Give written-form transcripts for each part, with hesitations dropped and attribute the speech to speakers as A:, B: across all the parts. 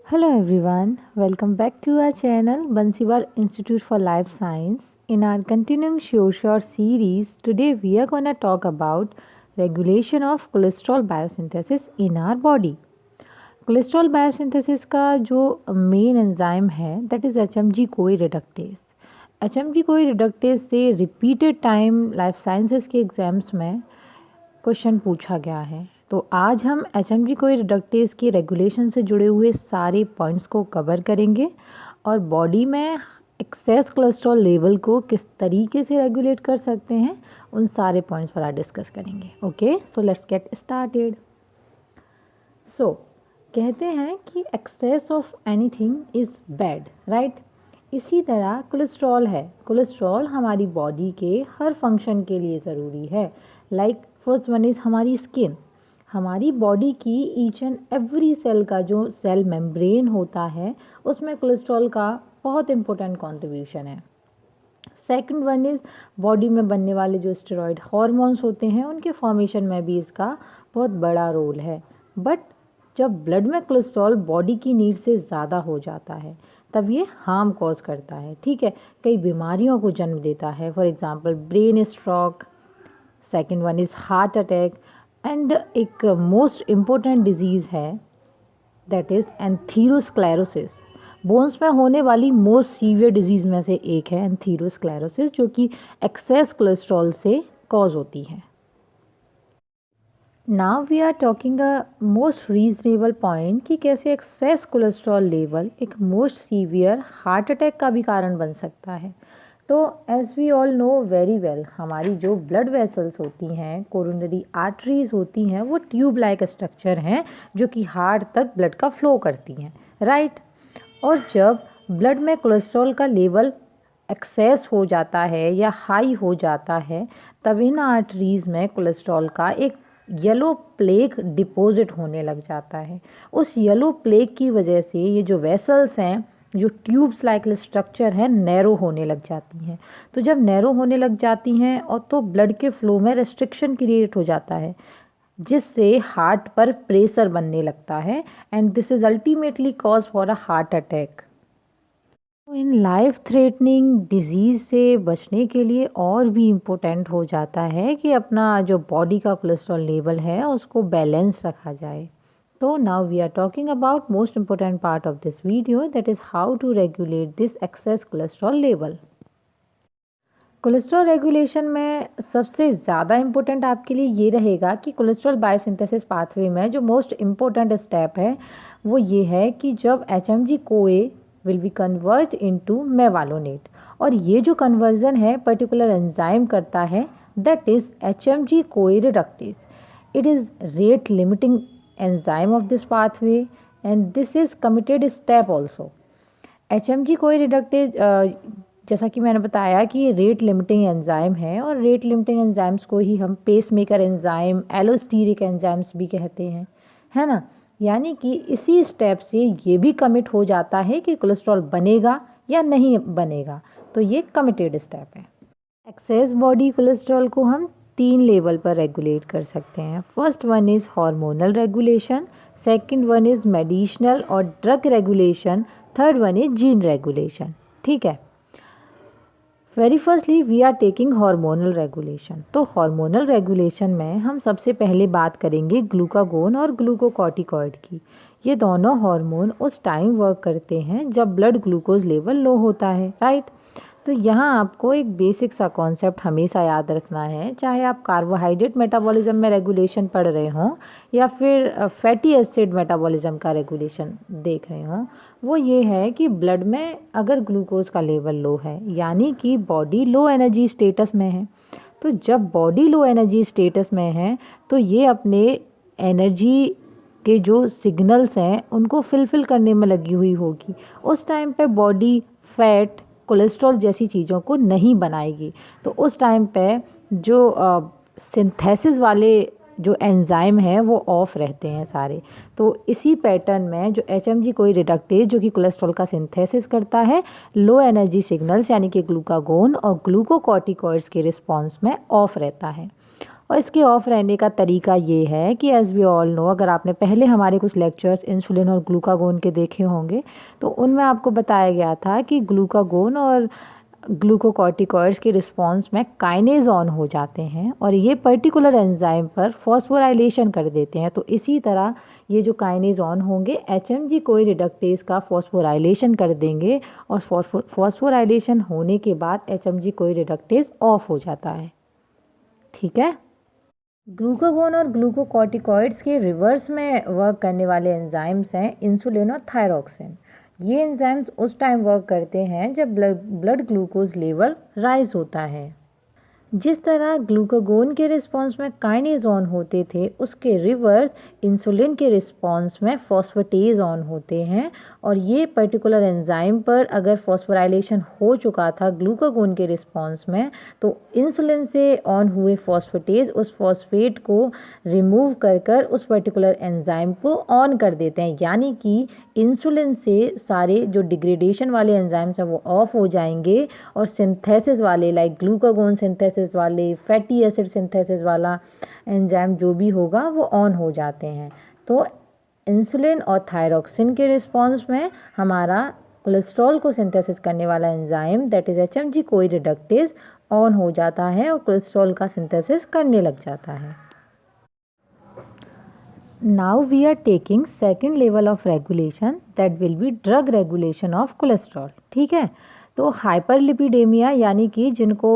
A: Hello everyone, welcome back to our channel Bansiwal Institute for Life Science. In our continuing short series, today we are going to talk about regulation of cholesterol biosynthesis in our body. Cholesterol biosynthesis का जो main enzyme है that is HMG CoA reductase. HMG CoA reductase से repeated time life sciences के exams में question पूछा गया है। तो आज हम HMG कोई रिडक्टेज के रेगुलेशन से जुड़े हुए सारे पॉइंट्स को कवर करेंगे और बॉडी में एक्सेस कोलेस्ट्रॉल लेवल को किस तरीके से रेगुलेट कर सकते हैं उन सारे पॉइंट्स पर आज डिस्कस करेंगे। Okay, so let's get started. So कहते हैं कि excess of anything is bad, right. इसी तरह कोलेस्ट्रॉल है। कोलेस्ट्रॉल हमारी बॉडी के हर फंक्शन के लिए ज़रूरी है। लाइक फर्स्ट वन इज़ हमारी स्किन। हमारी बॉडी की ईच एंड एवरी सेल का जो सेल मेम्ब्रेन होता है उसमें कोलेस्ट्रॉल का बहुत इंपॉर्टेंट कॉन्ट्रीब्यूशन है। सेकंड वन इज़ बॉडी में बनने वाले जो स्टेरॉयड हार्मोन्स होते हैं उनके फॉर्मेशन में भी इसका बहुत बड़ा रोल है। बट जब ब्लड में कोलेस्ट्रॉल बॉडी की नीड से ज़्यादा हो जाता है तब ये हार्म कॉज करता है, ठीक है। कई बीमारियों को जन्म देता है, for example brain stroke, second one is heart attack and एक मोस्ट इम्पोर्टेंट डिजीज़ है दैट इज़ एंथीरोस्क्लेरोसिस। बोन्स में होने वाली मोस्ट सीवियर डिजीज़ में से एक है एंथीरोस्क्लेरोसिस, जो कि एक्सेस कोलेस्ट्रॉल से कॉज होती है। Now we are talking a most reasonable point कि कैसे एक्सेस कोलेस्ट्रॉल लेवल एक मोस्ट सीवियर हार्ट अटैक का भी कारण बन सकता है। तो as we all know very well, हमारी जो ब्लड वेसल्स होती हैं, कोरोनरी आर्टरीज होती हैं, वो ट्यूब लाइक स्ट्रक्चर हैं जो कि हार्ट तक ब्लड का फ्लो करती हैं, राइट। और जब ब्लड में कोलेस्ट्रॉल का लेवल एक्सेस हो जाता है या हाई हो जाता है तब इन आर्टरीज में कोलेस्ट्रॉल का एक येलो प्लेक डिपॉजिट होने लग जाता है। उस येलो प्लेक की वजह से ये जो वेसल्स हैं, जो ट्यूब्स लाइक स्ट्रक्चर हैं, नैरो होने लग जाती हैं। तो जब नैरो होने लग जाती हैं और तो ब्लड के फ्लो में रेस्ट्रिक्शन क्रिएट हो जाता है जिससे हार्ट पर प्रेशर बनने लगता है and this is ultimately cause for a heart attack. In life threatening disease से बचने के लिए और भी इम्पोर्टेंट हो जाता है कि अपना जो बॉडी का कोलेस्ट्रॉल लेवल है उसको बैलेंस रखा जाए। तो now we are talking about most important part of this video that is how to regulate this excess cholesterol level. Cholesterol regulation में सबसे ज़्यादा इम्पोर्टेंट आपके लिए ये रहेगा कि कोलेस्ट्रॉल बायोसिंथेसिस पाथवे में जो मोस्ट इम्पोर्टेंट स्टेप है वो ये है कि जब HMG कोए विल बी कन्वर्ट इनटू मेवालोनेट, और ये जो कन्वर्जन है पर्टिकुलर एंजाइम करता है दैट इज़ HMG कोए reductase. It is rate limiting enzyme of this pathway and this is committed step also. HMG CoA reductase जैसा कि मैंने बताया कि ये रेट लिमिटिंग एंजाइम है और रेट लिमिटिंग एंजाइम्स को ही हम पेस मेकर एंजाइम, एलोस्टीरिक एंजाइम्स भी कहते हैं, है ना। यानी कि इसी स्टेप से ये भी कमिट हो जाता है कि कोलेस्ट्रॉल बनेगा या नहीं बनेगा। तो ये कमिटेड स्टेप है। एक्सेस बॉडी कोलेस्ट्रॉल को हम 3 लेवल पर रेगुलेट कर सकते हैं। First one is hormonal regulation, second one is medicinal और drug regulation, third one is gene regulation, ठीक है। Very firstly we are taking hormonal regulation. तो हार्मोनल रेगुलेशन में हम सबसे पहले बात करेंगे ग्लूकागोन और ग्लूकोकॉर्टिकॉइड की। ये दोनों हार्मोन उस टाइम वर्क करते हैं जब ब्लड ग्लूकोज लेवल लो होता है, राइट। तो यहाँ आपको एक बेसिक सा कॉन्सेप्ट हमेशा याद रखना है, चाहे आप कार्बोहाइड्रेट मेटाबॉलिज्म में रेगुलेशन पढ़ रहे हों या फिर फैटी एसिड मेटाबॉलिज्म का रेगुलेशन देख रहे हों, वो ये है कि ब्लड में अगर ग्लूकोज का लेवल लो है यानी कि बॉडी लो एनर्जी स्टेटस में है। तो जब बॉडी लो एनर्जी स्टेटस में है तो ये अपने एनर्जी के जो सिग्नल्स हैं उनको फिलफिल करने में लगी हुई होगी। उस टाइम पे बॉडी फैट, कोलेस्ट्रॉल जैसी चीज़ों को नहीं बनाएगी। तो उस टाइम पे जो सिंथेसिस वाले जो एंजाइम हैं वो ऑफ रहते हैं सारे। तो इसी पैटर्न में जो HMG कोई रिडक्टेज जो कि कोलेस्ट्रॉल का सिंथेसिस करता है, लो एनर्जी सिग्नल्स यानी कि ग्लूकागोन और ग्लूकोकॉर्टिकॉइड्स के रिस्पॉन्स में ऑफ रहता है। और इसके ऑफ रहने का तरीका ये है कि एज़ वी ऑल नो, अगर आपने पहले हमारे कुछ लेक्चर्स इंसुलिन और ग्लूकागोन के देखे होंगे तो उनमें आपको बताया गया था कि ग्लूकागोन और ग्लूकोकॉर्टिकॉइड्स के रिस्पॉन्स में काइनेज ऑन हो जाते हैं और ये पर्टिकुलर एंजाइम पर फॉस्फोराइलेशन कर देते हैं। तो इसी तरह ये जो काइनेज ऑन होंगे HMG कोई रिडक्टेज का फॉस्फोराइलेशन कर देंगे और फॉस्फोराइलेशन होने के बाद HMG कोई रिडक्टेज ऑफ हो जाता है। ठीक है। ग्लूकागोन और ग्लूकोकॉर्टिकॉइड्स के रिवर्स में वर्क करने वाले एंजाइम्स हैं इंसुलिन और थायरॉक्सिन। ये एंजाइम्स उस टाइम वर्क करते हैं जब ब्लड ग्लूकोज लेवल राइज होता है। जिस तरह ग्लूकागोन के रिस्पॉन्स में काइनेज ऑन होते थे, उसके रिवर्स इंसुलिन के रिस्पॉन्स में फॉस्फेटेज ऑन होते हैं और ये पर्टिकुलर एंजाइम पर अगर फॉस्फोराइलेशन हो चुका था ग्लूकागोन के रिस्पॉन्स में, तो इंसुलिन से ऑन हुए फॉस्फेटेज उस फॉस्फेट को रिमूव कर उस पर्टिकुलर एंजाइम को ऑन कर देते हैं। यानी कि इंसुलिन से सारे जो डिग्रेडेशन वाले एंजाइम्स हैं वो ऑफ हो जाएंगे और सिंथेसिस वाले लाइक ग्लूकागोन सिंथेसिस वाले, फैटी एसिड सिंथेसिस वाला एंजाइम जो भी होगा वो ऑन हो जाते हैं। तो इंसुलिन और थायरॉक्सिन के रिस्पॉन्स में हमारा कोलेस्ट्रॉल को सिंथेसिस करने वाला enzyme that is HMG CoA reductase on हो जाता है और कोलेस्ट्रॉल का सिंथेसिस करने लग जाता है। Now we are taking second level of regulation that will be drug regulation of cholesterol। ठीक है। तो हाइपरलिपिडेमिया यानी कि जिनको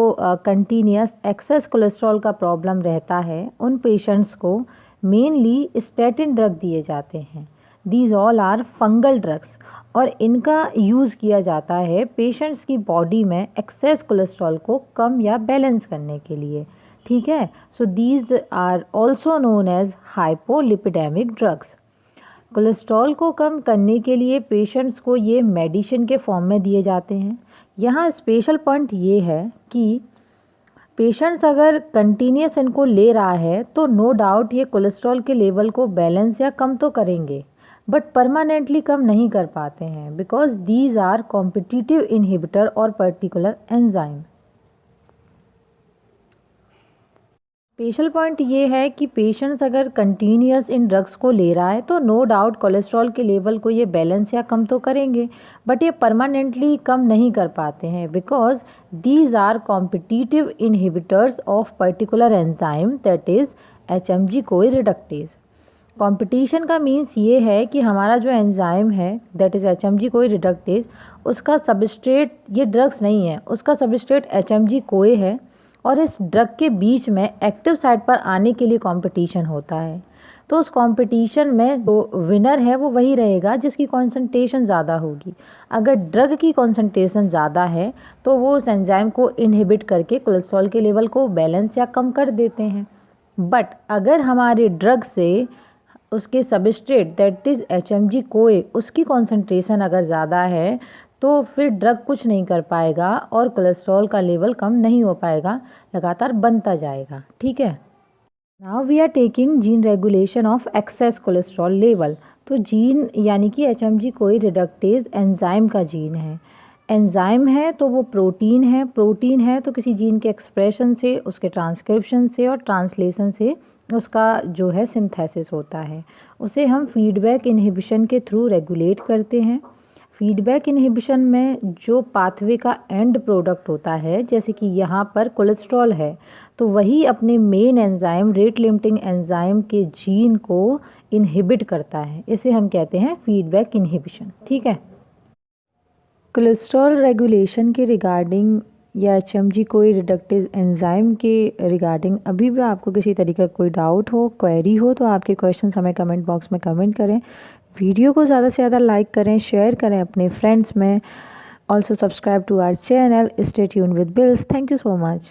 A: कंटिन्यूस एक्सेस कोलेस्ट्रॉल का प्रॉब्लम रहता है, उन पेशेंट्स को मेनली स्टैटिन ड्रग दिए जाते हैं। These all are fungal drugs और इनका यूज़ किया जाता है पेशेंट्स की बॉडी में एक्सेस कोलेस्ट्रॉल को कम या बैलेंस करने के लिए। ठीक है। So these are also known as hypolipidemic drugs. Cholesterol को कम करने के लिए पेशेंट्स को ये मेडिसिन के फॉर्म में दिए जाते हैं। यहाँ स्पेशल पॉइंट ये है कि पेशेंट्स अगर कंटिन्यूस इनको ले रहा है तो नो डाउट ये कोलेस्ट्रॉल के लेवल को बैलेंस या कम तो करेंगे, बट परमानेंटली कम नहीं कर पाते हैं because these are competitive inhibitor और पर्टिकुलर एंजाइम। स्पेशल पॉइंट ये है कि पेशेंट्स अगर कंटिन्यूस इन ड्रग्स को ले रहा है तो नो डाउट कोलेस्ट्रॉल के लेवल को ये बैलेंस या कम तो करेंगे, बट ये परमानेंटली कम नहीं कर पाते हैं because these are competitive inhibitors of particular enzyme that is HMG CoA reductase. Competition का मीन्स ये है कि हमारा जो एंजाइम है that is HMG CoA reductase, उसका सबस्ट्रेट ये ड्रग्स नहीं है, उसका सबस्ट्रेट HMG कोई है और इस ड्रग के बीच में एक्टिव साइट पर आने के लिए कंपटीशन होता है। तो उस कंपटीशन में जो विनर है वो वही रहेगा जिसकी कॉन्सेंट्रेशन ज़्यादा होगी। अगर ड्रग की कॉन्सेंट्रेशन ज़्यादा है तो वो उस एंजाइम को इनहिबिट करके कोलेस्ट्रॉल के लेवल को बैलेंस या कम कर देते हैं। बट अगर हमारे ड्रग से उसके सबस्ट्रेट दैट इज़ HMG कोई उसकी कॉन्सेंट्रेशन अगर ज़्यादा है तो फिर ड्रग कुछ नहीं कर पाएगा और कोलेस्ट्रॉल का लेवल कम नहीं हो पाएगा, लगातार बनता जाएगा। ठीक है। Now we are taking gene regulation of excess cholesterol level. तो जीन यानी कि HMG कोई रिडक्टेज एंजाइम का जीन है। एंजाइम है तो वो प्रोटीन है, प्रोटीन है तो किसी जीन के एक्सप्रेशन से, उसके ट्रांसक्रिप्शन से और ट्रांसलेशन से उसका जो है सिंथेसिस होता है। उसे हम फीडबैक इनहिबिशन के थ्रू रेगुलेट करते हैं। फीडबैक इनहिबिशन में जो पाथवे का एंड प्रोडक्ट होता है, जैसे कि यहाँ पर कोलेस्ट्रॉल है, तो वही अपने main enzyme rate limiting enzyme के जीन को इनहिबिट करता है। इसे हम कहते हैं फीडबैक इनहिबिशन। ठीक है। कोलेस्ट्रॉल रेगुलेशन के रिगार्डिंग या HMG कोई रिडक्टेज एंजाइम के रिगार्डिंग अभी भी आपको किसी तरीके का कोई डाउट हो, क्वेरी हो, तो आपके क्वेश्चन हमें कमेंट बॉक्स में कमेंट करें। वीडियो को ज़्यादा से ज़्यादा लाइक करें, शेयर करें अपने फ्रेंड्स में। Also subscribe to our channel. Stay tuned with bills. Thank you so much.